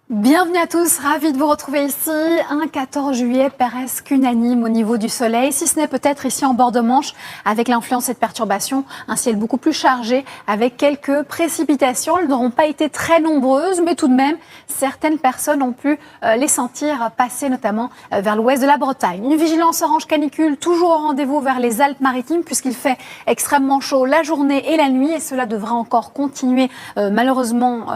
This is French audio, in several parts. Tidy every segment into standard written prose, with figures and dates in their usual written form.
Bienvenue à tous, ravi de vous retrouver ici. Un 14 juillet presque unanime au niveau du soleil, si ce n'est peut-être ici en bord de Manche, avec l'influence et de perturbations, un ciel beaucoup plus chargé, avec quelques précipitations. Elles n'auront pas été très nombreuses, mais tout de même, certaines personnes ont pu les sentir passer, notamment vers l'ouest de la Bretagne. Une vigilance orange canicule, toujours au rendez-vous vers les Alpes-Maritimes, puisqu'il fait extrêmement chaud la journée et la nuit, et cela devra encore continuer, malheureusement,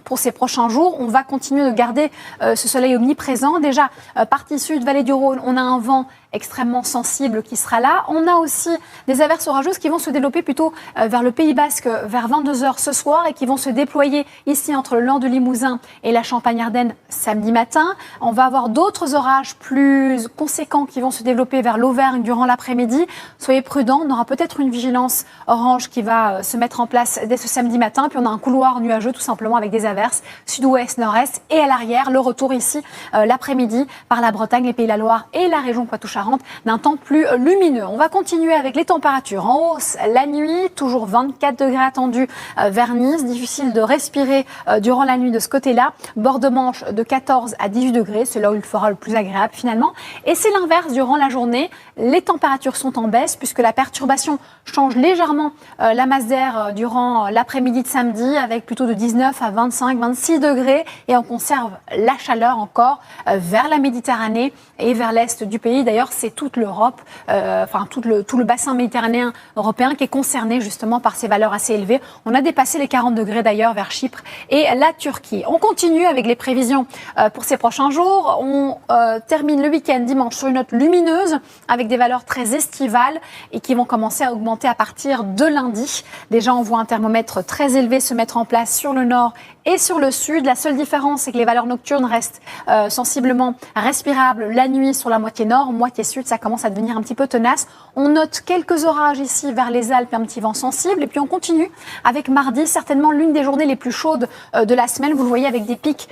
pour ces prochains jours. On va continuer de garder ce soleil omniprésent. Déjà, partie sud, vallée du Rhône, on a un vent extrêmement sensible qui sera là. On a aussi des averses orageuses qui vont se développer plutôt vers le Pays Basque vers 22h ce soir et qui vont se déployer ici entre le Land de Limousin et la Champagne-Ardenne samedi matin. On va avoir d'autres orages plus conséquents qui vont se développer vers l'Auvergne durant l'après-midi. Soyez prudents, on aura peut-être une vigilance orange qui va se mettre en place dès ce samedi matin. Puis on a un couloir nuageux tout simplement avec des averses sud-ouest, nord-est et à l'arrière. Le retour ici l'après-midi par la Bretagne, les Pays de la Loire et la région Poitou-Charentes d'un temps plus lumineux. On va continuer avec les températures en hausse la nuit, toujours 24 degrés attendus vers Nice, difficile de respirer durant la nuit de ce côté-là, bord de Manche de 14 à 18 degrés, c'est là où il fera le plus agréable finalement, et c'est l'inverse durant la journée, les températures sont en baisse puisque la perturbation change légèrement la masse d'air durant l'après-midi de samedi avec plutôt de 19 à 25-26 degrés et on conserve la chaleur encore vers la Méditerranée et vers l'est du pays. D'ailleurs, c'est toute l'Europe, tout le bassin méditerranéen européen qui est concerné justement par ces valeurs assez élevées. On a dépassé les 40 degrés d'ailleurs vers Chypre et la Turquie. On continue avec les prévisions pour ces prochains jours. On termine le week-end dimanche sur une note lumineuse avec des valeurs très estivales et qui vont commencer à augmenter à partir de lundi. Déjà, on voit un thermomètre très élevé se mettre en place sur le nord et sur le sud. La seule différence, c'est que les valeurs nocturnes restent sensiblement respirables la nuit sur la moitié nord, moitié sud, ça commence à devenir un petit peu tenace. On note quelques orages ici vers les Alpes et un petit vent sensible. Et puis on continue avec mardi, certainement l'une des journées les plus chaudes de la semaine. Vous le voyez avec des pics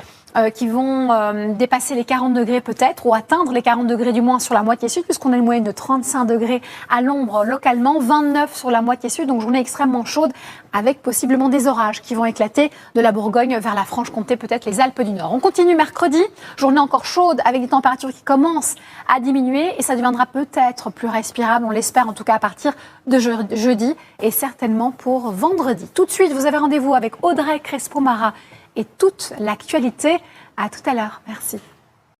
qui vont dépasser les 40 degrés peut-être, ou atteindre les 40 degrés du moins sur la moitié sud, puisqu'on a une moyenne de 35 degrés à l'ombre localement, 29 sur la moitié sud, donc journée extrêmement chaude, avec possiblement des orages qui vont éclater de la Bourgogne vers la Franche-Comté, peut-être les Alpes du Nord. On continue mercredi, journée encore chaude, avec des températures qui commencent à diminuer, et ça deviendra peut-être plus respirable, on l'espère en tout cas à partir de jeudi, et certainement pour vendredi. Tout de suite, vous avez rendez-vous avec Audrey Crespo-Mara, et toute l'actualité. À tout à l'heure. Merci.